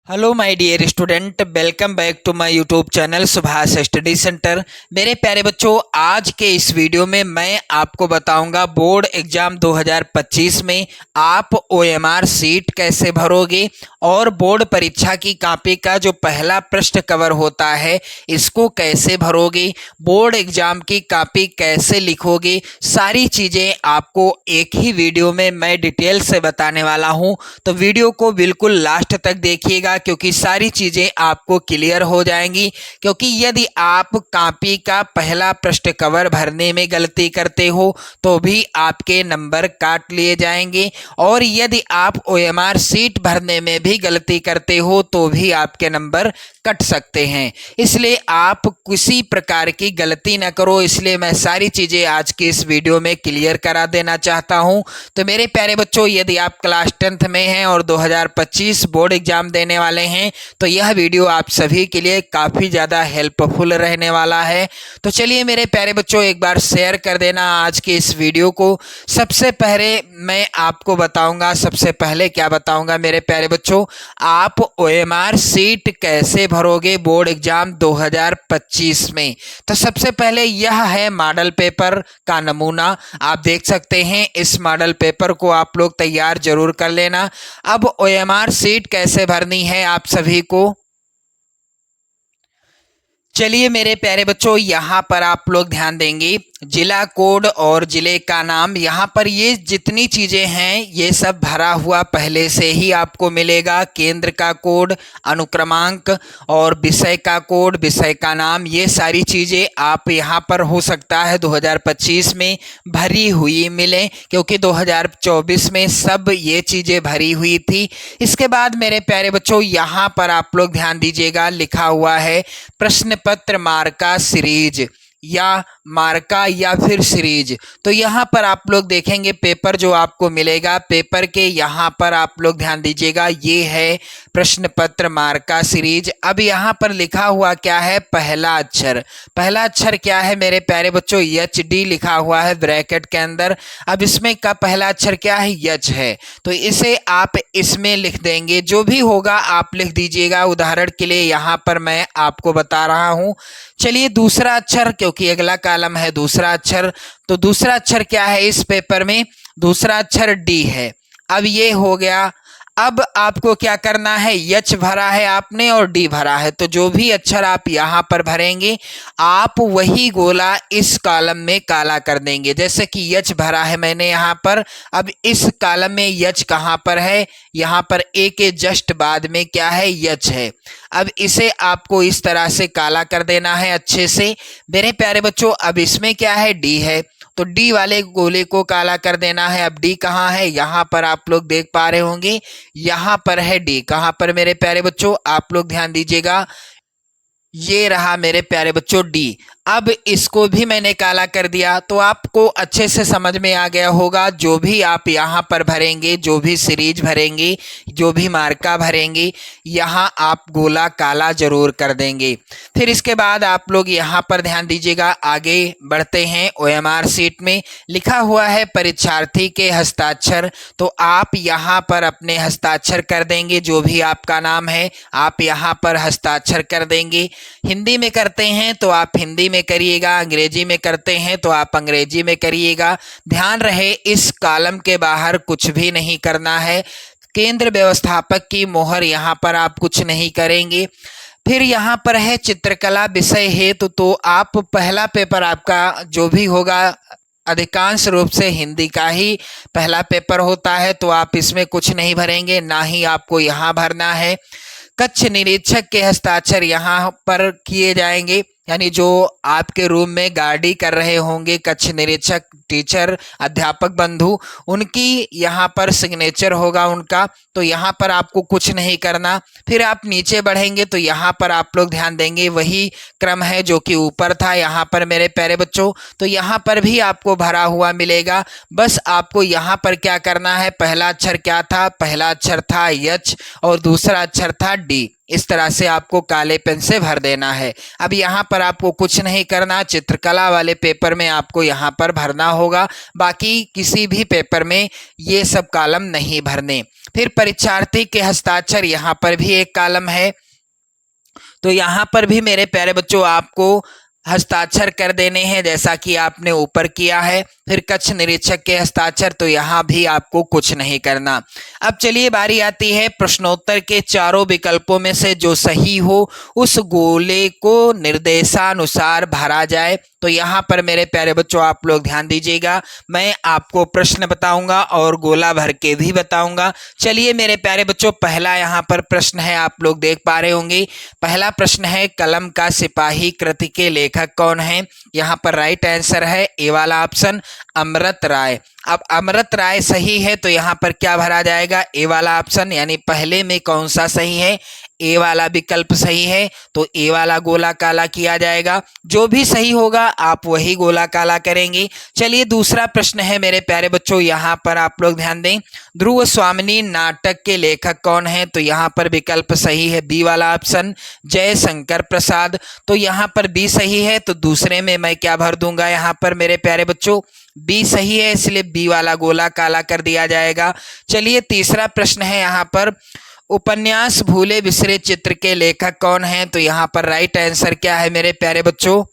Hello my dear student, welcome back to my YouTube channel Subhash study centre. मेरे प्यारे बच्चों, आज के इस वीडियो में मैं आपको बताऊंगा बोर्ड एग्जाम 2025 में आप ओएमआर सीट कैसे भरोगे और बोर्ड परीक्षा की कॉपी का जो पहला प्रश्न कवर होता है इसको कैसे भरोगे, बोर्ड एग्जाम की कॉपी कैसे लिखोगे। सारी चीज़ें आपको एक ही वीडियो में मैं डिटेल से बताने वाला हूं, तो वीडियो को बिल्कुल लास्ट तक देखिएगा क्योंकि सारी चीजें आपको क्लियर हो जाएंगी। क्योंकि यदि आप कॉपी का पहला प्रश्न कवर भरने में गलती करते हो तो भी आपके नंबर काट लिए जाएंगे, और यदि आप ओएमआर सीट भरने में भी गलती करते हो तो भी आपके नंबर कट सकते हैं। इसलिए आप किसी प्रकार की गलती न करो, इसलिए मैं सारी चीजें आज की इस वीडियो में क्लियर करा देना चाहता हूं। तो मेरे प्यारे बच्चों, यदि आप क्लास 10th में हैं और 2025 बोर्ड एग्जाम देने वाले हैं तो यह वीडियो आप सभी के लिए काफ़ी ज़्यादा हेल्पफुल रहने वाला है। तो चलिए मेरे प्यारे बच्चों, एक बार शेयर कर देना आज के इस वीडियो को। सबसे पहले मैं आपको बताऊंगा, सबसे पहले क्या बताऊंगा मेरे प्यारे बच्चों, आप ओएमआर सीट कैसे भरोगे बोर्ड एग्जाम 2025 में। तो सबसे पहले यह है मॉडल पेपर का नमूना, आप देख सकते हैं। इस मॉडल पेपर को आप लोग तैयार जरूर कर लेना। अब ओएमआर सीट कैसे भरनी है आप सभी को, चलिए मेरे प्यारे बच्चों, यहाँ पर आप लोग ध्यान देंगे। जिला कोड और जिले का नाम, यहाँ पर ये जितनी चीज़ें हैं ये सब भरा हुआ पहले से ही आपको मिलेगा। केंद्र का कोड, अनुक्रमांक और विषय का कोड, विषय का नाम, ये सारी चीज़ें आप यहाँ पर हो सकता है 2025 में भरी हुई मिले, क्योंकि 2024 में सब ये चीज़ें भरी हुई थी। इसके बाद मेरे प्यारे बच्चों, यहाँ पर आप लोग ध्यान दीजिएगा, लिखा हुआ है प्रश्न पत्र मार्का सीरीज या मार्का या फिर सीरीज। तो यहाँ पर आप लोग देखेंगे पेपर जो आपको मिलेगा, पेपर के यहाँ पर आप लोग ध्यान दीजिएगा, ये है प्रश्न पत्र मार्का सीरीज। अब यहाँ पर लिखा हुआ क्या है, पहला अक्षर। पहला अक्षर क्या है मेरे प्यारे बच्चों, एच डी लिखा हुआ है ब्रैकेट के अंदर। अब इसमें का पहला अक्षर क्या है, यच है, तो इसे आप इसमें लिख देंगे। जो भी होगा आप लिख दीजिएगा, उदाहरण के लिए यहाँ पर मैं आपको बता रहा हूँ। चलिए दूसरा अक्षर, क्योंकि अगला कॉलम है दूसरा अक्षर, तो दूसरा अक्षर क्या है इस पेपर में, दूसरा अक्षर डी है। अब ये हो गया। अब आपको क्या करना है, यच भरा है आपने और डी भरा है, तो जो भी अक्षर आप यहाँ पर भरेंगे आप वही गोला इस कॉलम में काला कर देंगे। जैसे कि यच भरा है मैंने यहाँ पर, अब इस कॉलम में यच कहाँ पर है, यहाँ पर ए के जस्ट बाद में क्या है, यच है। अब इसे आपको इस तरह से काला कर देना है अच्छे से मेरे प्यारे बच्चों। अब इसमें क्या है, डी है, तो डी वाले गोले को काला कर देना है। अब डी कहाँ है, यहाँ पर आप लोग देख पा रहे होंगे, यहाँ पर है डी। कहाँ पर मेरे प्यारे बच्चों, आप लोग ध्यान दीजिएगा, ये रहा मेरे प्यारे बच्चों डी। अब इसको भी मैंने काला कर दिया, तो आपको अच्छे से समझ में आ गया होगा। जो भी आप यहाँ पर भरेंगे, जो भी सीरीज भरेंगे, जो भी मार्का भरेंगे, यहाँ आप गोला काला जरूर कर देंगे। फिर इसके बाद आप लोग यहाँ पर ध्यान दीजिएगा, आगे बढ़ते हैं। ओएमआर सीट में लिखा हुआ है परीक्षार्थी के हस्ताक्षर, तो आप यहाँ पर अपने हस्ताक्षर कर देंगे। जो भी आपका नाम है आप यहाँ पर हस्ताक्षर कर देंगे। हिंदी में करते हैं तो आप हिंदी में करिएगा, अंग्रेजी में करते हैं तो आप अंग्रेजी में करिएगा। ध्यान रहे इस कॉलम के बाहर कुछ भी नहीं करना है। केंद्र व्यवस्थापक की मोहर यहाँ पर आप कुछ नहीं करेंगे। फिर यहाँ पर है चित्रकला विषय हेतु, तो आप पहला पेपर आपका जो भी होगा अधिकांश रूप से हिंदी का ही पहला पेपर होता है, तो आप इसमें कुछ नहीं भरेंगे, ना ही आपको यहाँ भरना है। कक्ष निरीक्षक के हस्ताक्षर यहाँ पर किए जाएंगे, यानी जो आपके रूम में गार्डी कर रहे होंगे कक्ष निरीक्षक, टीचर, अध्यापक बंधु, उनकी यहाँ पर सिग्नेचर होगा उनका, तो यहाँ पर आपको कुछ नहीं करना। फिर आप नीचे बढ़ेंगे तो यहाँ पर आप लोग ध्यान देंगे, वही क्रम है जो कि ऊपर था यहाँ पर मेरे प्यारे बच्चों, तो यहाँ पर भी आपको भरा हुआ मिलेगा। बस आपको यहाँ पर क्या करना है, पहला अक्षर क्या था, पहला अक्षर था यच और दूसरा अक्षर था डी। इस तरह से आपको काले पेन से भर देना है। अब यहाँ पर आपको कुछ नहीं करना, चित्रकला वाले पेपर में आपको यहाँ पर भरना होगा, बाकी किसी भी पेपर में ये सब कॉलम नहीं भरने। फिर परीक्षार्थी के हस्ताक्षर, यहाँ पर भी एक कॉलम है, तो यहाँ पर भी मेरे प्यारे बच्चों आपको हस्ताक्षर कर देने हैं जैसा कि आपने ऊपर किया है। फिर कक्ष निरीक्षक के हस्ताक्षर, तो यहाँ भी आपको कुछ नहीं करना। अब चलिए बारी आती है प्रश्नोत्तर के चारों विकल्पों में से जो सही हो उस गोले को निर्देशानुसार भरा जाए। तो यहाँ पर मेरे प्यारे बच्चों आप लोग ध्यान दीजिएगा, मैं आपको प्रश्न बताऊंगा और गोला भर के भी बताऊंगा। चलिए मेरे प्यारे बच्चों, पहला यहाँ पर प्रश्न है, आप लोग देख पा रहे होंगे। पहला प्रश्न है, कलम का सिपाही कृति के लेखक कौन है? यहाँ पर राइट आंसर है ए वाला ऑप्शन, अमृत राय। अब अमृत राय सही है तो यहाँ पर क्या भरा जाएगा? ए वाला ऑप्शन, यानी पहले में कौन सा सही है? ए वाला विकल्प सही है, तो ए वाला गोला काला किया जाएगा। जो भी सही होगा आप वही गोला काला करेंगे। चलिए दूसरा प्रश्न है मेरे प्यारे बच्चों, यहाँ पर आप लोग ध्यान दें, ध्रुव स्वामिनी नाटक के लेखक कौन है? तो यहाँ पर विकल्प सही है बी वाला ऑप्शन, जयशंकर प्रसाद। तो यहाँ पर बी सही है, तो दूसरे में मैं क्या भर दूंगा? यहाँ पर मेरे प्यारे बच्चों बी सही है, इसलिए बी वाला गोला काला कर दिया जाएगा। चलिए तीसरा प्रश्न है यहाँ पर, उपन्यास भूले बिसरे चित्र के लेखक कौन है? तो यहाँ पर राइट आंसर क्या है मेरे प्यारे बच्चों?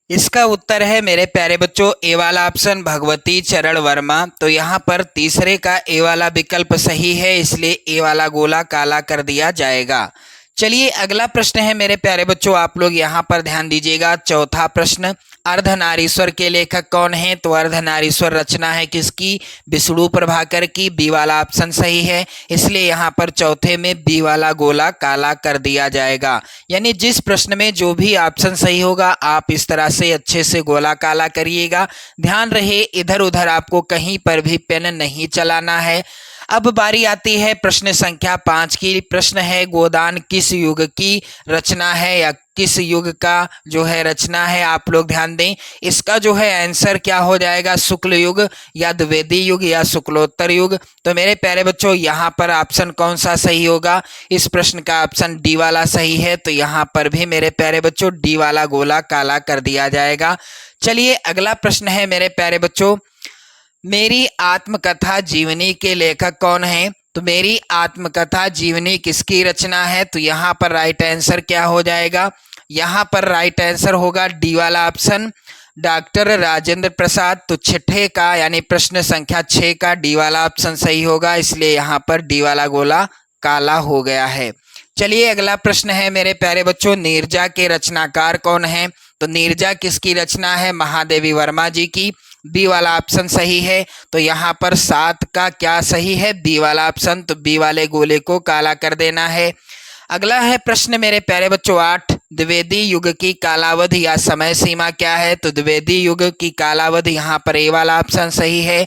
इसका उत्तर है मेरे प्यारे बच्चों ए वाला ऑप्शन, भगवती चरण वर्मा। तो यहाँ पर तीसरे का ए वाला विकल्प सही है, इसलिए ए वाला गोला काला कर दिया जाएगा। चलिए अगला प्रश्न है मेरे प्यारे बच्चों, आप लोग यहाँ पर ध्यान दीजिएगा। चौथा प्रश्न, अर्धनारीश्वर के लेखक कौन है? तो अर्धनारीश्वर रचना है किसकी? विष्णु प्रभाकर की। बी वाला ऑप्शन सही है, इसलिए यहाँ पर चौथे में बी वाला गोला काला कर दिया जाएगा। यानी जिस प्रश्न में जो भी ऑप्शन सही होगा आप इस तरह से अच्छे से गोला काला करिएगा। ध्यान रहे इधर उधर आपको कहीं पर भी पेन नहीं चलाना है। अब बारी आती है प्रश्न संख्या 5 की। प्रश्न है, गोदान किस युग की रचना है या किस युग का जो है रचना है? आप लोग ध्यान दें, इसका जो है आंसर क्या हो जाएगा? शुक्ल युग या द्विवेदी युग या शुक्लोत्तर युग। तो मेरे प्यारे बच्चों यहाँ पर ऑप्शन कौन सा सही होगा? इस प्रश्न का ऑप्शन डी वाला सही है, तो यहाँ पर भी मेरे प्यारे बच्चों डी वाला गोला काला कर दिया जाएगा। चलिए अगला प्रश्न है मेरे प्यारे बच्चों, मेरी आत्मकथा जीवनी के लेखक कौन है? तो मेरी आत्मकथा जीवनी किसकी रचना है? तो यहाँ पर राइट आंसर क्या हो जाएगा? यहाँ पर राइट आंसर होगा डी वाला ऑप्शन, डॉक्टर राजेंद्र प्रसाद। तो छठे का यानी प्रश्न संख्या 6 का डी वाला ऑप्शन सही होगा, इसलिए यहाँ पर डी वाला गोला काला हो गया है। चलिए अगला प्रश्न है मेरे प्यारे बच्चों, नीरजा के रचनाकार कौन है? तो नीरजा किसकी रचना है? महादेवी वर्मा जी की। बी वाला ऑप्शन सही है, तो यहाँ पर 7 का क्या सही है? बी वाला ऑप्शन, तो बी वाले गोले को काला कर देना है। अगला है प्रश्न मेरे प्यारे बच्चों 8, द्विवेदी युग की कालावधि या समय सीमा क्या है? तो द्विवेदी युग की कालावधि यहाँ पर ए वाला ऑप्शन सही है,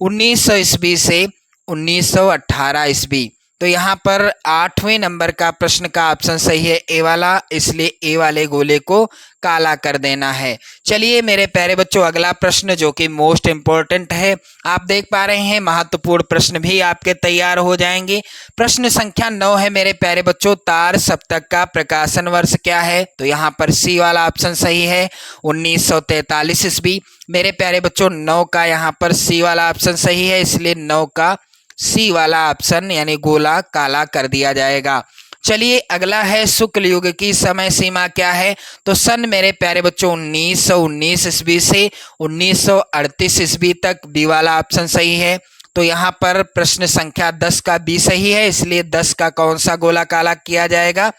1900 ईस्वी से 1918 ईस्वी। तो यहाँ पर 8वें नंबर का प्रश्न का ऑप्शन सही है ए वाला, इसलिए ए वाले गोले को काला कर देना है। चलिए मेरे प्यारे बच्चों अगला प्रश्न जो कि मोस्ट इम्पोर्टेंट है, आप देख पा रहे हैं महत्वपूर्ण प्रश्न भी आपके तैयार हो जाएंगे। प्रश्न संख्या 9 है मेरे प्यारे बच्चों, तार सप्तक का प्रकाशन वर्ष क्या है? तो यहाँ पर सी वाला ऑप्शन सही है, 1943 ईस्वी। मेरे प्यारे बच्चों 9 का यहाँ पर सी वाला ऑप्शन सही है, इसलिए 9 का सी वाला ऑप्शन यानी गोला काला कर दिया जाएगा। चलिए अगला है, शुक्ल युग की समय सीमा क्या है? तो सन मेरे प्यारे बच्चों 1919 ईस्वी से 1938 ईस्वी तक। बी वाला ऑप्शन सही है, तो यहाँ पर प्रश्न संख्या 10 का बी सही है, इसलिए 10 का कौन सा गोला काला किया जाएगा?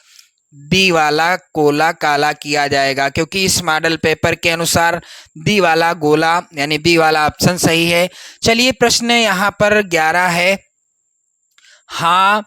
बी वाला गोला काला किया जाएगा, क्योंकि इस मॉडल पेपर के अनुसार बी वाला गोला यानी बी वाला ऑप्शन सही है। चलिए प्रश्न यहाँ पर 11 है, हाँ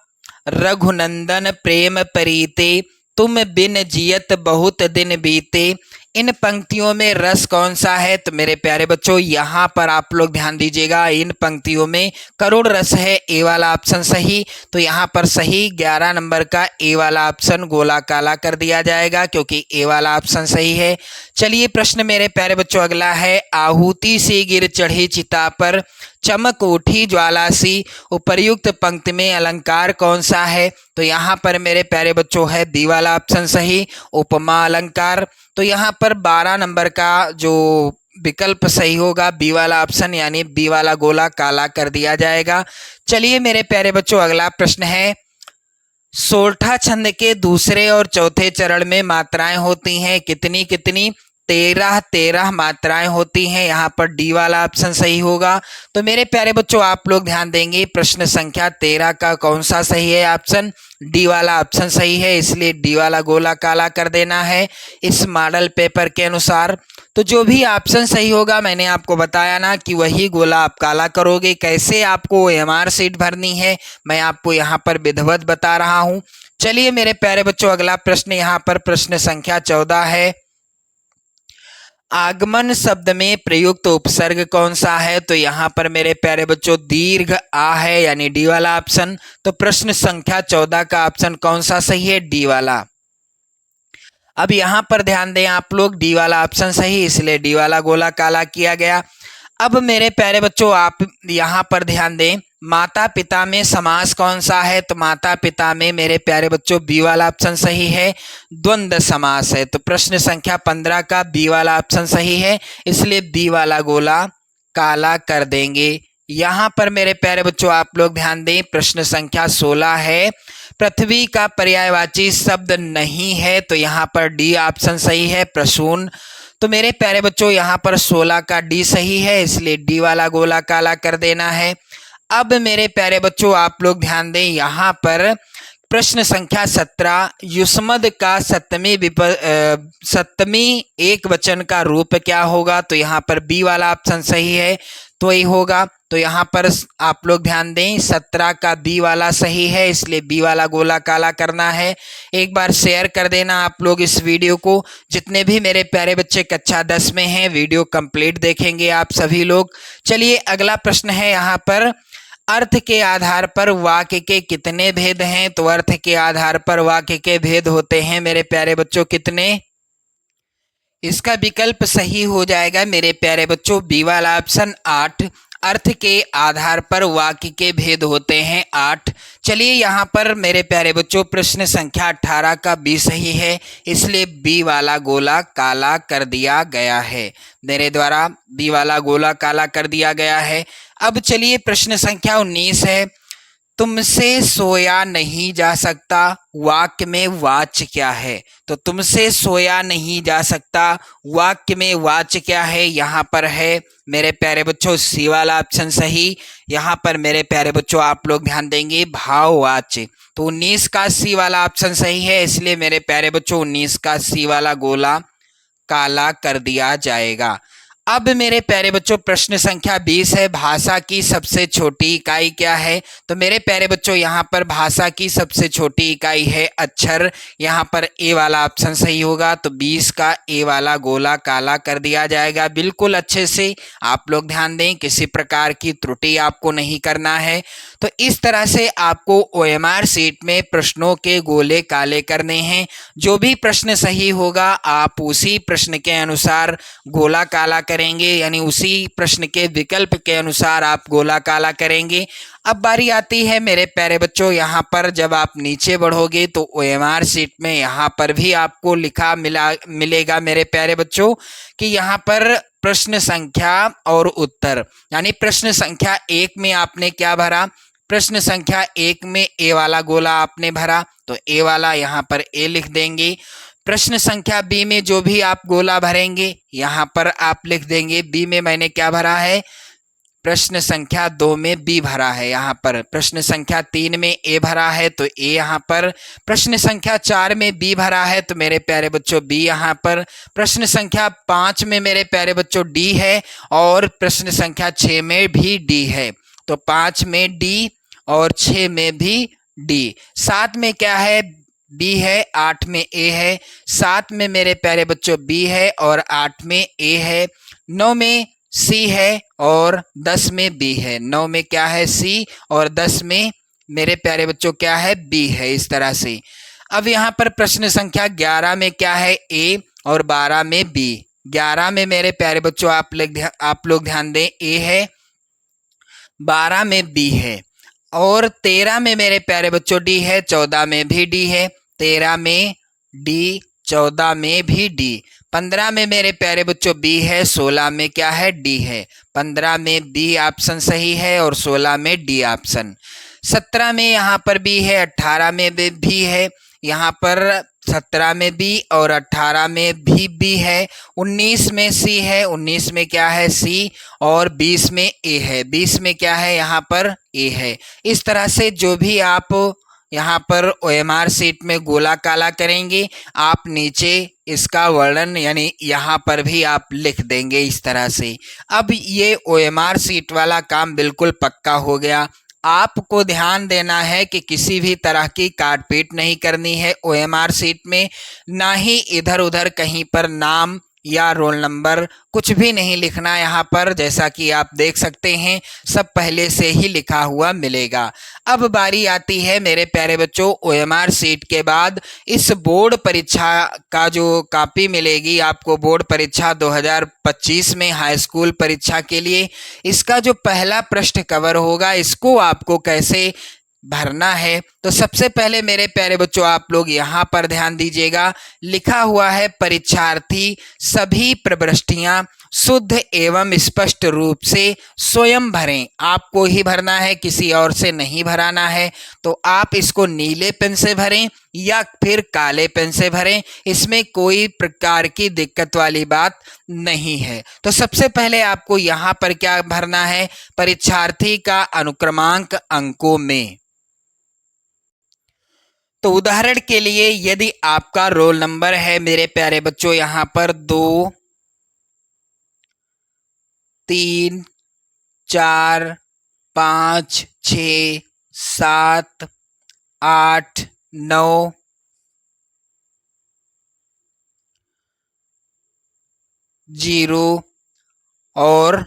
रघुनंदन प्रेम परीते, तुम बिन जियत बहुत दिन बीते, इन पंक्तियों में रस कौन सा है? तो मेरे प्यारे बच्चों यहाँ पर आप लोग ध्यान दीजिएगा, इन पंक्तियों में करुण रस है, ए वाला ऑप्शन सही। तो यहाँ पर सही 11 नंबर का ए वाला ऑप्शन गोला काला कर दिया जाएगा, क्योंकि ए वाला ऑप्शन सही है। चलिए प्रश्न मेरे प्यारे बच्चों अगला है, आहुति से गिर चढ़ी चिता पर चमक उठी ज्वाला सी, उपर्युक्त पंक्ति में अलंकार कौन सा है? तो यहाँ पर मेरे प्यारे बच्चों है बी वाला ऑप्शन सही, उपमा अलंकार। तो यहाँ पर 12 नंबर का जो विकल्प सही होगा बी वाला ऑप्शन, यानी बी वाला गोला काला कर दिया जाएगा। चलिए मेरे प्यारे बच्चों अगला प्रश्न है, सोरठा छंद के दूसरे और चौथे चरण में मात्राएं होती हैं कितनी कितनी? 13 मात्राएं होती हैं। यहाँ पर डी वाला ऑप्शन सही होगा। तो मेरे प्यारे बच्चों आप लोग ध्यान देंगे, प्रश्न संख्या 13 का कौन सा सही है ऑप्शन? डी वाला ऑप्शन सही है, इसलिए डी वाला गोला काला कर देना है इस मॉडल पेपर के अनुसार। तो जो भी ऑप्शन सही होगा, मैंने आपको बताया ना कि वही गोला आप काला करोगे। कैसे आपको OMR शीट भरनी है मैं आपको यहाँ पर विधिवत बता रहा हूँ। चलिए मेरे प्यारे बच्चों अगला प्रश्न, यहाँ पर प्रश्न संख्या 14 है, आगमन शब्द में प्रयुक्त उपसर्ग कौन सा है? तो यहाँ पर मेरे प्यारे बच्चों दीर्घ आ है, यानी डी वाला ऑप्शन। तो प्रश्न संख्या 14 का ऑप्शन कौन सा सही है? डी वाला। अब यहाँ पर ध्यान दें आप लोग, डी वाला ऑप्शन सही, इसलिए डी वाला गोला काला किया गया। अब मेरे प्यारे बच्चों आप यहाँ पर ध्यान दें, माता पिता में समास कौन सा है? तो माता पिता में मेरे प्यारे बच्चों बी वाला ऑप्शन सही है, द्वंद्व समास है। तो प्रश्न संख्या 15 का बी वाला ऑप्शन सही है, इसलिए बी वाला गोला काला कर देंगे। यहाँ पर मेरे प्यारे बच्चों आप लोग ध्यान दें, प्रश्न संख्या 16 है, पृथ्वी का पर्यायवाची शब्द नहीं है। तो यहाँ पर डी ऑप्शन सही है, प्रसून। तो मेरे प्यारे बच्चों यहाँ पर 16 का डी सही है, इसलिए डी वाला गोला काला कर देना है। अब मेरे प्यारे बच्चों आप लोग ध्यान दें, यहाँ पर प्रश्न संख्या 17, युष्मद का सप्तमी एक वचन का रूप क्या होगा? तो यहाँ पर बी वाला ऑप्शन सही है, तो ये होगा। तो यहाँ पर आप लोग ध्यान दें, 17 का बी वाला सही है, इसलिए बी वाला गोला काला करना है। एक बार शेयर कर देना आप लोग इस वीडियो को, जितने भी मेरे प्यारे बच्चे कक्षा 10 में हैं, वीडियो कंप्लीट देखेंगे आप सभी लोग। चलिए अगला प्रश्न है, यहाँ पर अर्थ के आधार पर वाक्य के कितने भेद हैं? तो अर्थ के आधार पर वाक्य के भेद होते हैं मेरे प्यारे बच्चों कितने? इसका विकल्प सही हो जाएगा मेरे प्यारे बच्चों बी वाला ऑप्शन 8। अर्थ के आधार पर वाक्य के भेद होते हैं 8। चलिए यहाँ पर मेरे प्यारे बच्चों प्रश्न संख्या 18 का बी सही है, इसलिए बी वाला गोला काला कर दिया गया है, मेरे द्वारा बी वाला गोला काला कर दिया गया है। अब चलिए प्रश्न संख्या 19 है, तुमसे सोया नहीं जा सकता, वाक्य में वाच्य क्या है? तो तुमसे सोया नहीं जा सकता, वाक्य में वाच्य क्या है? यहाँ पर है मेरे प्यारे बच्चों सी वाला ऑप्शन सही। यहाँ पर मेरे प्यारे बच्चों आप लोग ध्यान देंगे, भाववाच्य। तो 19 का सी वाला ऑप्शन सही है, इसलिए मेरे प्यारे बच्चों 19 का सी वाला गोला काला कर दिया जाएगा। अब मेरे प्यारे बच्चों प्रश्न संख्या 20 है, भाषा की सबसे छोटी इकाई क्या है? तो मेरे प्यारे बच्चों यहाँ पर भाषा की सबसे छोटी इकाई है अक्षर, यहाँ पर ए वाला ऑप्शन सही होगा। तो 20 का ए वाला गोला काला कर दिया जाएगा। बिल्कुल अच्छे से आप लोग ध्यान दें, किसी प्रकार की त्रुटि आपको नहीं करना है। तो इस तरह से आपको OMR शीट में प्रश्नों के गोले काले करने हैं। जो भी प्रश्न सही होगा आप उसी प्रश्न के अनुसार गोला काला करेंगे, यानी उसी प्रश्न के विकल्प के अनुसार आप गोला काला करेंगे। अब बारी आती है मेरे प्यारे बच्चों, यहाँ पर जब आप नीचे बढ़ोगे तो OMR शीट में यहाँ पर भी आपको लिखा मिलेगा मेरे प्यारे बच्चों कि यहाँ पर प्रश्न संख्या और उत्तर, यानी प्रश्न संख्या 1 में आपने क्या भरा? प्रश्न संख्या 1 में ए वाला गोला आपने भरा, तो ए वाला यहाँ पर ए लिख देंगे। प्रश्न संख्या बी में जो भी आप गोला भरेंगे यहाँ पर आप लिख देंगे। बी में मैंने क्या भरा है? प्रश्न संख्या 2 में बी भरा है यहाँ पर। प्रश्न संख्या 3 में ए भरा है, तो ए यहाँ पर। प्रश्न संख्या 4 में बी भरा है, तो मेरे प्यारे बच्चों बी यहाँ पर। प्रश्न संख्या 5 में मेरे प्यारे बच्चों डी है, और प्रश्न संख्या 6 में भी डी है। तो 5 में डी और 6 में भी डी। 7 में क्या है? बी है, 8 में ए है, 7 में मेरे प्यारे बच्चों बी है और 8 में ए है, 9 में सी है और 10 में बी है। 9 में क्या है? सी, और 10 में मेरे प्यारे बच्चों क्या है? बी है। इस तरह से अब यहाँ पर प्रश्न संख्या 11 में क्या है? ए, और 12 में बी। 11 में मेरे प्यारे बच्चों आप लोग ध्यान दें, ए है, 12 में बी है, और 13 में मेरे प्यारे बच्चों डी है, 14 में भी डी है, 13 में डी, 14 में भी डी। 15 में मेरे प्यारे बच्चों बी है, 16 में क्या है? डी है। 15 में बी ऑप्शन सही है और 16 में डी ऑप्शन। 17 में यहाँ पर बी है, 18 में भी है, यहाँ पर 17 में बी और 18 में भी बी है। 19 में सी है, 19 में क्या है? सी, और 20 में ए है, 20 में क्या है? यहाँ पर ए है। इस तरह से जो भी आप यहाँ पर OMR शीट में गोला काला करेंगे, आप नीचे इसका वर्णन यानी यहाँ पर भी आप लिख देंगे इस तरह से। अब ये OMR शीट वाला काम बिल्कुल पक्का हो गया। आपको ध्यान देना है कि किसी भी तरह की काटपीट नहीं करनी है OMR शीट में, ना ही इधर उधर कहीं पर नाम या रोल नंबर कुछ भी नहीं लिखना यहाँ पर। जैसा कि आप देख सकते हैं सब पहले से ही लिखा हुआ मिलेगा। अब बारी आती है मेरे प्यारे बच्चों, OMR शीट के बाद इस बोर्ड परीक्षा का जो कॉपी मिलेगी आपको, बोर्ड परीक्षा 2025 में हाई स्कूल परीक्षा के लिए, इसका जो पहला पृष्ठ कवर होगा इसको आपको कैसे भरना है। तो सबसे पहले मेरे प्यारे बच्चों आप लोग यहाँ पर ध्यान दीजिएगा, लिखा हुआ है परीक्षार्थी सभी प्रविष्टियां शुद्ध एवं स्पष्ट रूप से स्वयं भरें। आपको ही भरना है, किसी और से नहीं भराना है। तो आप इसको नीले पेन से भरें या फिर काले पेन से भरें, इसमें कोई प्रकार की दिक्कत वाली बात नहीं है। तो सबसे पहले आपको यहाँ पर क्या भरना है? परीक्षार्थी का अनुक्रमांक अंकों में। तो उदाहरण के लिए यदि आपका रोल नंबर है मेरे प्यारे बच्चों यहाँ पर 2, 3, 4, 5, 6, 7, 8, 9, 0 और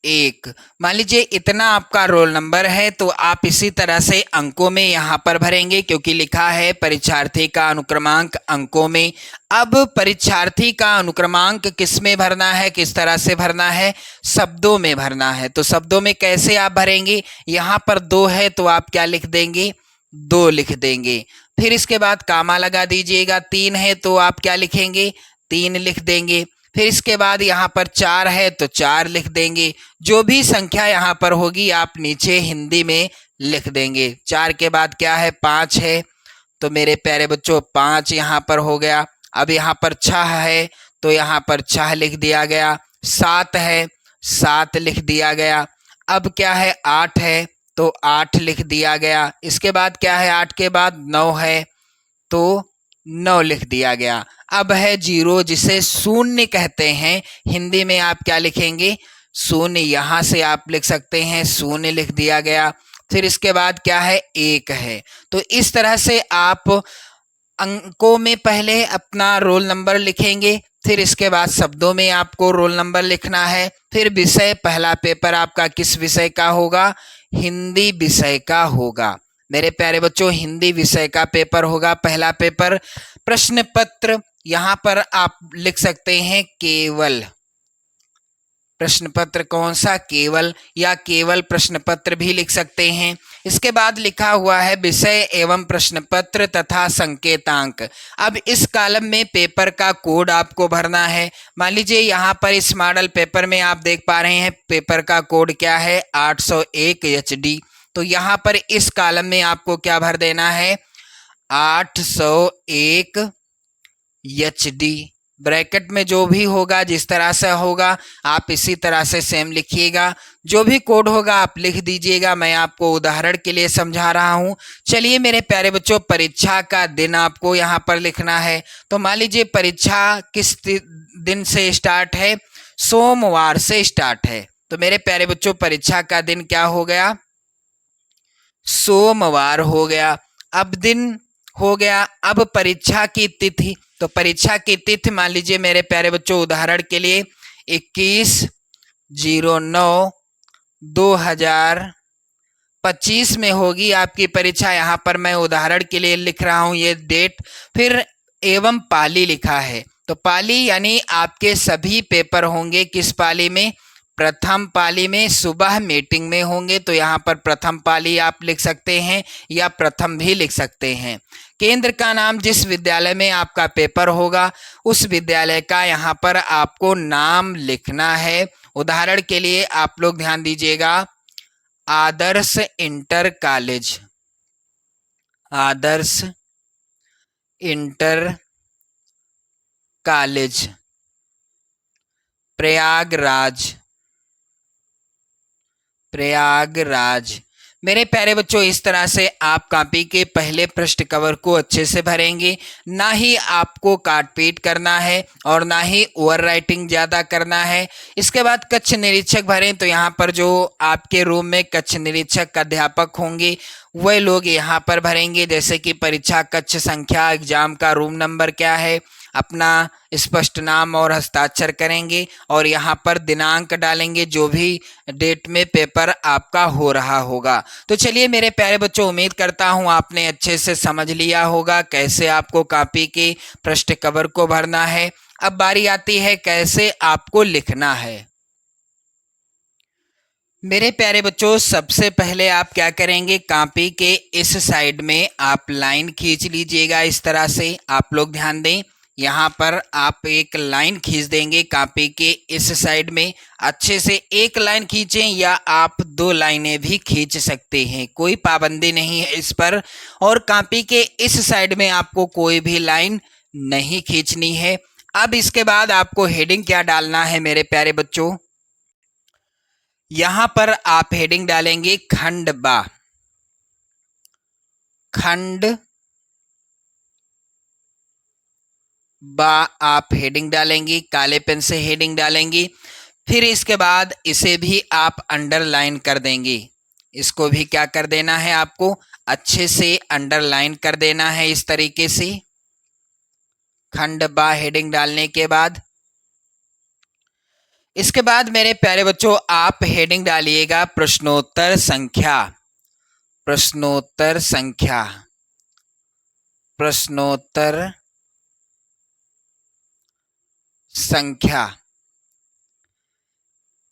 1, मान लीजिए इतना आपका रोल नंबर है, तो आप इसी तरह से अंकों में यहाँ पर भरेंगे, क्योंकि लिखा है परीक्षार्थी का अनुक्रमांक अंकों में। अब परीक्षार्थी का अनुक्रमांक किस में भरना है, किस तरह से भरना है? शब्दों में भरना है। तो शब्दों में कैसे आप भरेंगे? यहाँ पर 2 है तो आप क्या लिख देंगे? 2 लिख देंगे। फिर इसके बाद कामा लगा दीजिएगा। 3 है तो आप क्या लिखेंगे? 3 लिख देंगे। फिर इसके बाद यहाँ पर 4 है तो 4 लिख देंगे। जो भी संख्या यहाँ पर होगी आप नीचे हिंदी में लिख देंगे। 4 के बाद क्या है? 5 है तो मेरे प्यारे बच्चों 5 यहाँ पर हो गया। अब यहाँ पर 6 है तो यहाँ पर 6 लिख दिया गया। 7 है, 7 लिख दिया गया। अब क्या है? 8 है तो 8 लिख दिया गया। इसके बाद क्या है? 8 के बाद 9 है तो 9 लिख दिया गया। अब है 0 जिसे शून्य कहते हैं, हिंदी में आप क्या लिखेंगे? शून्य। यहाँ से आप लिख सकते हैं, शून्य लिख दिया गया। फिर इसके बाद क्या है? 1 है। तो इस तरह से आप अंकों में पहले अपना रोल नंबर लिखेंगे, फिर इसके बाद शब्दों में आपको रोल नंबर लिखना है। फिर विषय, पहला पेपर आपका किस विषय का होगा? हिंदी विषय का होगा। मेरे प्यारे बच्चों हिंदी विषय का पेपर होगा पहला पेपर। प्रश्न पत्र यहाँ पर आप लिख सकते हैं केवल। प्रश्न पत्र कौन सा? केवल, या केवल प्रश्न पत्र भी लिख सकते हैं। इसके बाद लिखा हुआ है विषय एवं प्रश्न पत्र तथा संकेतांक। अब इस कॉलम में पेपर का कोड आपको भरना है। मान लीजिए यहाँ पर इस मॉडल पेपर में आप देख पा रहे हैं पेपर का कोड क्या है? 801 HD। तो यहाँ पर इस कॉलम में आपको क्या भर देना है? 801 HD। ब्रैकेट में जो भी होगा, जिस तरह से होगा आप इसी तरह से सेम लिखिएगा। जो भी कोड होगा आप लिख दीजिएगा। मैं आपको उदाहरण के लिए समझा रहा हूं। चलिए मेरे प्यारे बच्चों, परीक्षा का दिन आपको यहाँ पर लिखना है। तो मान लीजिए परीक्षा किस दिन से स्टार्ट है? सोमवार से स्टार्ट है। तो मेरे प्यारे बच्चों परीक्षा का दिन क्या हो गया? सोमवार हो गया। अब दिन हो गया। अब परीक्षा की तिथि, तो परीक्षा की तिथि मान लीजिए मेरे प्यारे बच्चों, उदाहरण के लिए 21/09/2025 में होगी आपकी परीक्षा। यहाँ पर मैं उदाहरण के लिए लिख रहा हूँ ये डेट। फिर एवं पाली लिखा है, तो पाली यानी आपके सभी पेपर होंगे किस पाली में? प्रथम पाली में। सुबह मीटिंग में होंगे, तो यहाँ पर प्रथम पाली आप लिख सकते हैं या प्रथम भी लिख सकते हैं। केंद्र का नाम, जिस विद्यालय में आपका पेपर होगा उस विद्यालय का यहाँ पर आपको नाम लिखना है। उदाहरण के लिए आप लोग ध्यान दीजिएगा, आदर्श इंटर कॉलेज, आदर्श इंटर कॉलेज प्रयागराज, प्रयागराज। मेरे प्यारे बच्चों, इस तरह से आप कॉपी के पहले पृष्ठ कवर को अच्छे से भरेंगे। ना ही आपको काट पीट करना है और ना ही ओवर राइटिंग ज़्यादा करना है। इसके बाद कक्ष निरीक्षक भरें, तो यहाँ पर जो आपके रूम में कक्ष निरीक्षक अध्यापक होंगे वह लोग यहाँ पर भरेंगे, जैसे कि परीक्षा कक्ष संख्या, एग्जाम का रूम नंबर क्या है, अपना स्पष्ट नाम और हस्ताक्षर करेंगे और यहाँ पर दिनांक डालेंगे जो भी डेट में पेपर आपका हो रहा होगा। तो चलिए मेरे प्यारे बच्चों, उम्मीद करता हूँ आपने अच्छे से समझ लिया होगा कैसे आपको कॉपी के पृष्ठ कवर को भरना है। अब बारी आती है कैसे आपको लिखना है। मेरे प्यारे बच्चों, सबसे पहले आप क्या करेंगे, कॉपी के इस साइड में आप लाइन खींच लीजिएगा। इस तरह से आप लोग ध्यान दें, यहाँ पर आप एक लाइन खींच देंगे कॉपी के इस साइड में। अच्छे से एक लाइन खींचें या आप 2 लाइनें भी खींच सकते हैं, कोई पाबंदी नहीं है इस पर। और कॉपी के इस साइड में आपको कोई भी लाइन नहीं खींचनी है। अब इसके बाद आपको हेडिंग क्या डालना है मेरे प्यारे बच्चों, यहां पर आप हेडिंग डालेंगे खंड बा, खंड बा आप हेडिंग डालेंगे, काले पेन से हेडिंग डालेंगे। फिर इसके बाद इसे भी आप अंडरलाइन कर देंगे। इसको भी क्या कर देना है, आपको अच्छे से अंडरलाइन कर देना है इस तरीके से। खंड बा हेडिंग डालने के बाद इसके बाद मेरे प्यारे बच्चों आप हेडिंग डालिएगा प्रश्नोत्तर संख्या, प्रश्नोत्तर संख्या, प्रश्नोत्तर संख्या।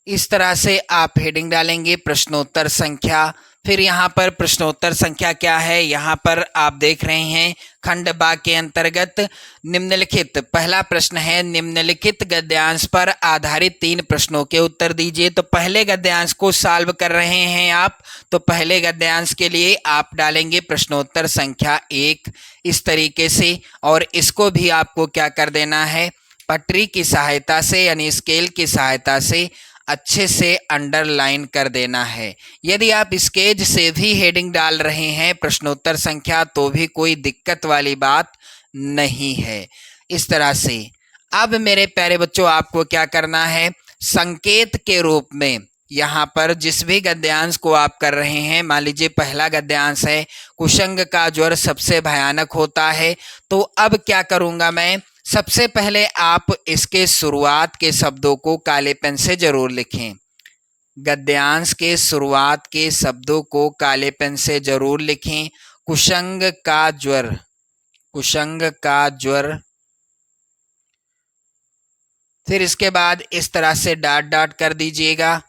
इस तरह से आप हेडिंग डालेंगे प्रश्नोत्तर संख्या। फिर यहाँ पर प्रश्नोत्तर संख्या क्या है, यहाँ पर आप देख रहे हैं खंड बा के अंतर्गत निम्नलिखित, पहला प्रश्न है निम्नलिखित गद्यांश पर आधारित 3 प्रश्नों के उत्तर दीजिए। तो पहले गद्यांश को सॉल्व कर रहे हैं आप, तो पहले गद्यांश के लिए आप डालेंगे प्रश्नोत्तर संख्या 1 इस तरीके से। और इसको भी आपको क्या कर देना है, पटरी की सहायता से यानी स्केल की सहायता से अच्छे से अंडरलाइन कर देना है। यदि आप स्केच से भी हेडिंग डाल रहे हैं प्रश्नोत्तर संख्या तो भी कोई दिक्कत वाली बात नहीं है। इस तरह से अब मेरे प्यारे बच्चों आपको क्या करना है, संकेत के रूप में यहाँ पर जिस भी गद्यांश को आप कर रहे हैं, मान लीजिए पहला गद्यांश है कुशंग का ज्वर सबसे भयानक होता है, तो अब क्या करूँगा मैं, सबसे पहले आप इसके शुरुआत के शब्दों को काले पेन से जरूर लिखें। गद्यांश के शुरुआत के शब्दों को काले पेन से जरूर लिखें। कुशंग का ज्वर, कुशंग का ज्वर। फिर इसके बाद इस तरह से डॉट डॉट कर दीजिएगा।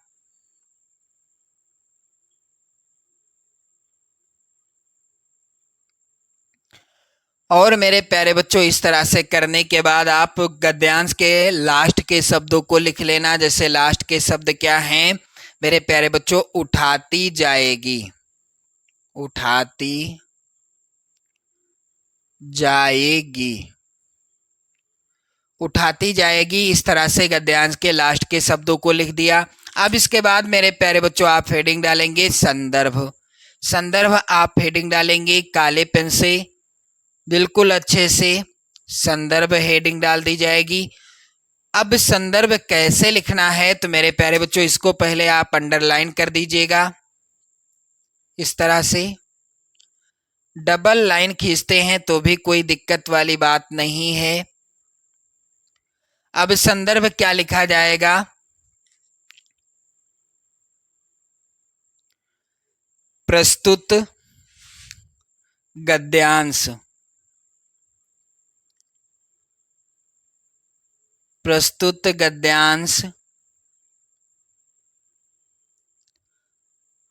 और मेरे प्यारे बच्चों इस तरह से करने के बाद आप गद्यांश के लास्ट के शब्दों को लिख लेना। जैसे लास्ट के शब्द क्या हैं मेरे प्यारे बच्चों, उठाती जाएगी, उठाती जाएगी, उठाती जाएगी। इस तरह से गद्यांश के लास्ट के शब्दों को लिख दिया। अब इसके बाद मेरे प्यारे बच्चों आप हेडिंग डालेंगे संदर्भ, संदर्भ आप हेडिंग डालेंगे काले पेन से, बिल्कुल अच्छे से संदर्भ हेडिंग डाल दी जाएगी। अब संदर्भ कैसे लिखना है तो मेरे प्यारे बच्चों इसको पहले आप अंडरलाइन कर दीजिएगा इस तरह से। डबल लाइन खींचते हैं तो भी कोई दिक्कत वाली बात नहीं है। अब संदर्भ क्या लिखा जाएगा? प्रस्तुत गद्यांश। प्रस्तुत गद्यांश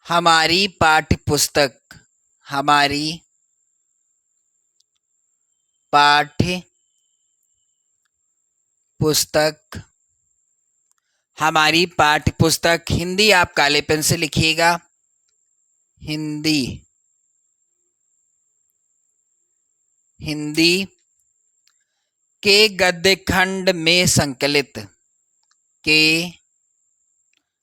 हमारी पाठ्य पुस्तक। हमारी पाठ्य पुस्तक। हमारी पाठ्य पुस्तक। हिंदी आप काले पेन से लिखिएगा। हिंदी। हिंदी के गद्य खंड में संकलित। के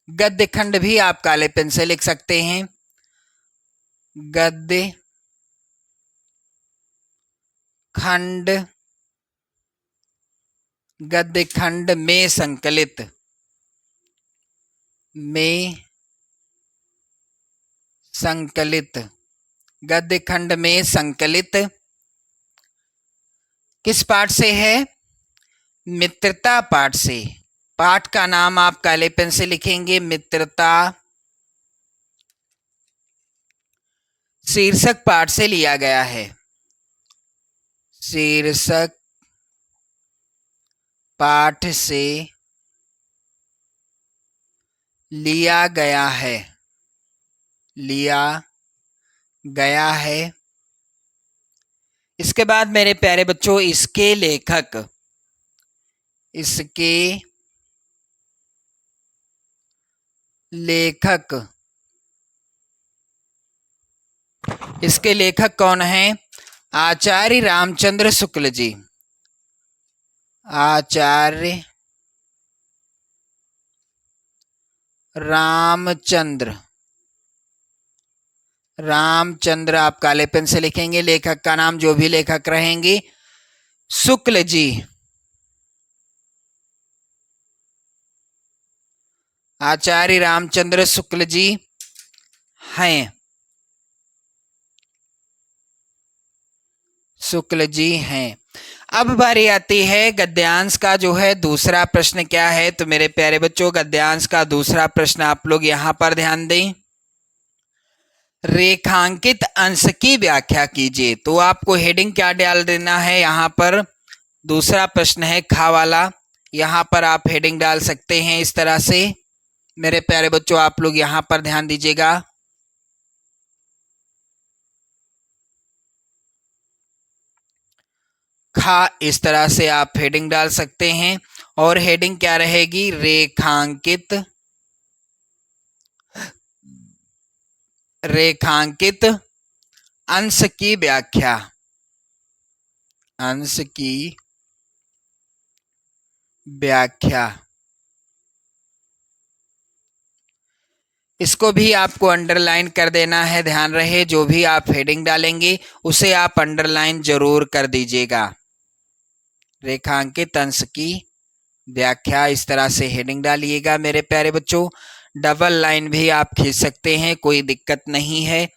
गद्य खंड भी आप काले पेन से लिख सकते हैं। गद्य खंड। गद्य खंड में संकलित। में संकलित। गद्य खंड में संकलित किस पाठ से है? मित्रता पाठ से। पाठ का नाम आप काले पेन से लिखेंगे, मित्रता। शीर्षक पाठ से लिया गया है। शीर्षक पाठ से लिया गया है। लिया गया है। इसके बाद मेरे प्यारे बच्चों, इसके लेखक। इसके लेखक। इसके लेखक कौन हैं? आचार्य रामचंद्र शुक्ल जी। आचार्य रामचंद्र आप काले पेन से लिखेंगे। लेखक का नाम जो भी लेखक रहेंगे, शुक्ल जी। आचार्य रामचंद्र शुक्ल जी हैं। शुक्ल जी हैं। अब बारी आती है गद्यांश का, जो है दूसरा प्रश्न क्या है? तो मेरे प्यारे बच्चों, गद्यांश का दूसरा प्रश्न आप लोग यहां पर ध्यान दें। रेखांकित अंश की व्याख्या कीजिए। तो आपको हेडिंग क्या डाल देना है यहां पर? दूसरा प्रश्न है खा वाला। यहां पर आप हेडिंग डाल सकते हैं इस तरह से। मेरे प्यारे बच्चों, आप लोग यहां पर ध्यान दीजिएगा। खा, इस तरह से आप हेडिंग डाल सकते हैं। और हेडिंग क्या रहेगी? रेखांकित अंश की व्याख्या। अंश की व्याख्या। इसको भी आपको अंडरलाइन कर देना है। ध्यान रहे, जो भी आप हेडिंग डालेंगे उसे आप अंडरलाइन जरूर कर दीजिएगा। रेखांकित अंश की व्याख्या, इस तरह से हेडिंग डालिएगा मेरे प्यारे बच्चों। डबल लाइन भी आप खींच सकते हैं, कोई दिक्कत नहीं है।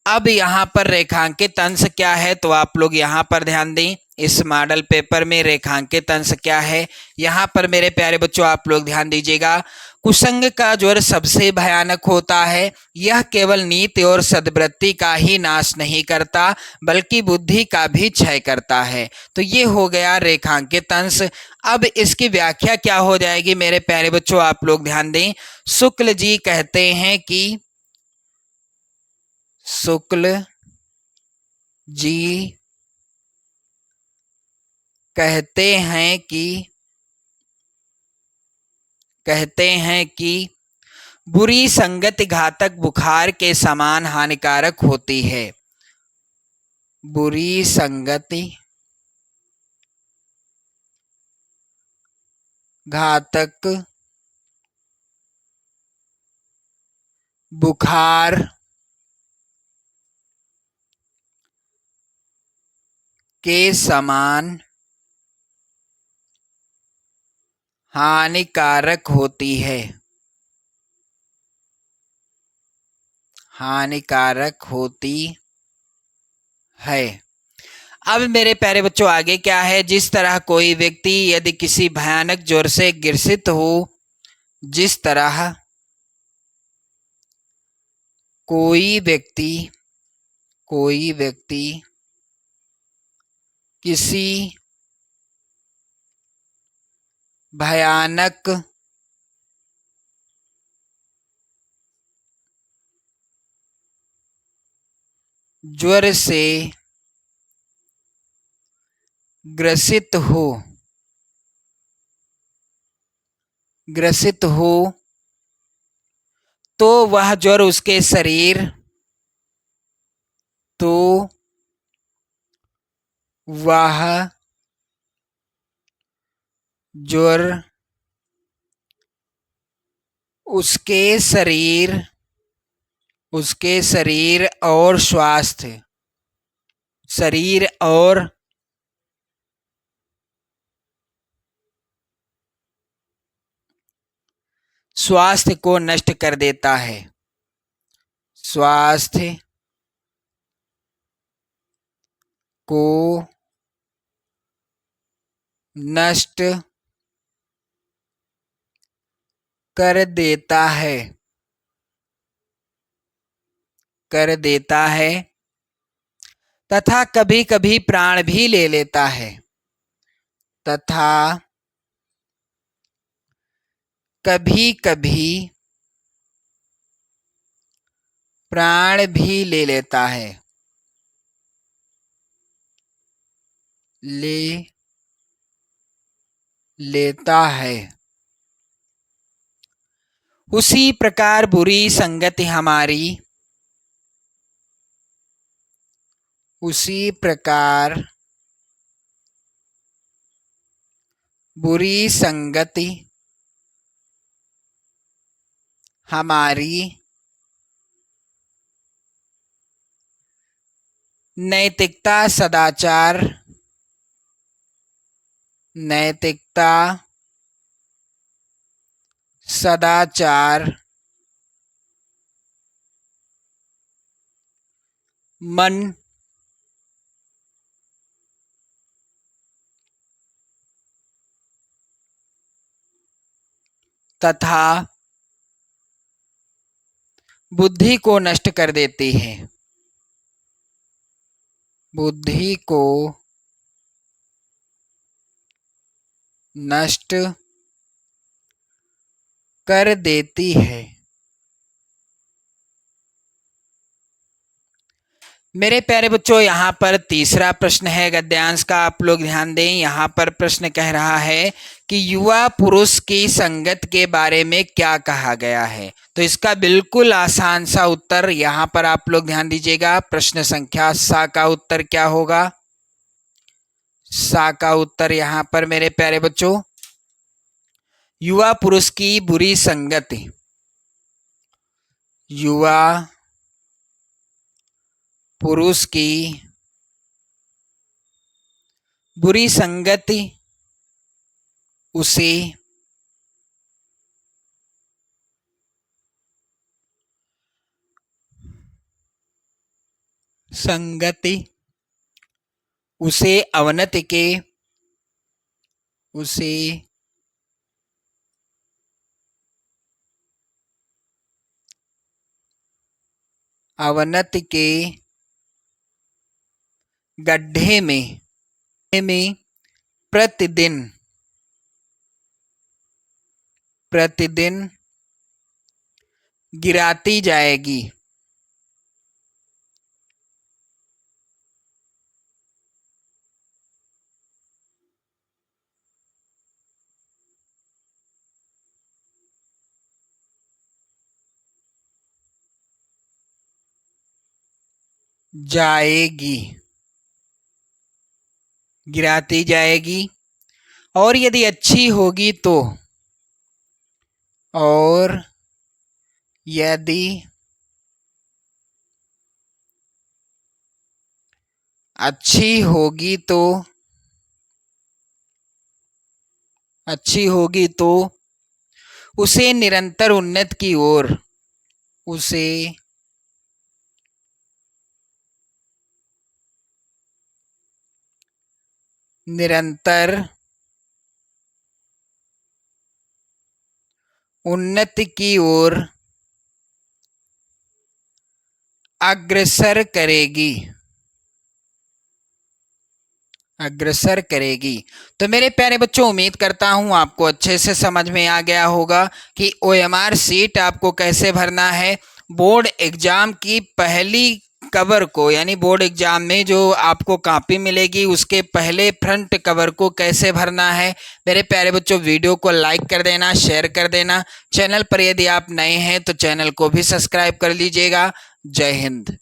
अब यहाँ पर रेखांकित अंश क्या है? तो आप लोग यहाँ पर ध्यान दें। इस मॉडल पेपर में रेखांकित अंश क्या है? यहाँ पर मेरे प्यारे बच्चों आप लोग ध्यान दीजिएगा। कुसंग का ज्वर सबसे भयानक होता है। यह केवल नीति और सद्वृत्ति का ही नाश नहीं करता, बल्कि बुद्धि का भी क्षय करता है। तो ये हो गया रेखांकित अंश। अब इसकी व्याख्या क्या हो जाएगी मेरे प्यारे बच्चों? आप लोग ध्यान दें। शुक्ल जी कहते हैं कि शुक्ल जी कहते हैं कि बुरी संगति घातक बुखार के समान हानिकारक होती है। बुरी संगति घातक बुखार के समान हानिकारक होती है। हानिकारक होती है। अब मेरे प्यारे बच्चों आगे क्या है, जिस तरह कोई व्यक्ति यदि किसी भयानक ज्वर से ग्रसित हो, जिस तरह कोई व्यक्ति किसी भयानक ज्वर से ग्रसित हो तो वह ज्वर उसके शरीर उसके शरीर और स्वास्थ्य को नष्ट कर देता है। स्वास्थ्य को नष्ट कर देता है तथा कभी कभी प्राण भी ले लेता है। तथा कभी कभी प्राण भी ले लेता है। उसी प्रकार बुरी संगति हमारी नैतिकता सदाचार मन तथा बुद्धि को नष्ट कर देती है। बुद्धि को नष्ट कर देती है। मेरे प्यारे बच्चों, यहाँ पर तीसरा प्रश्न है गद्यांश का, आप लोग ध्यान दें। यहाँ पर प्रश्न कह रहा है कि युवा पुरुष की संगत के बारे में क्या कहा गया है। तो इसका बिल्कुल आसान सा उत्तर यहाँ पर आप लोग ध्यान दीजिएगा। प्रश्न संख्या सा का उत्तर क्या होगा? सा का उत्तर यहाँ पर मेरे प्यारे बच्चों, युवा पुरुष की बुरी संगति। युवा पुरुष की बुरी संगति उसे अवनति के गड्ढे में प्रतिदिन गिराती जाएगी। गिराती जाएगी और यदि अच्छी होगी तो, और यदि अच्छी होगी तो उसे निरंतर उन्नति की ओर निरंतर उन्नति की ओर अग्रसर करेगी, अग्रसर करेगी। तो मेरे प्यारे बच्चों, उम्मीद करता हूं आपको अच्छे से समझ में आ गया होगा कि OMR शीट आपको कैसे भरना है। बोर्ड एग्जाम की पहली कवर को, यानी बोर्ड एग्जाम में जो आपको कॉपी मिलेगी उसके पहले फ्रंट कवर को कैसे भरना है। मेरे प्यारे बच्चों, वीडियो को लाइक कर देना, शेयर कर देना। चैनल पर यदि आप नए हैं तो चैनल को भी सब्सक्राइब कर लीजिएगा। जय हिंद।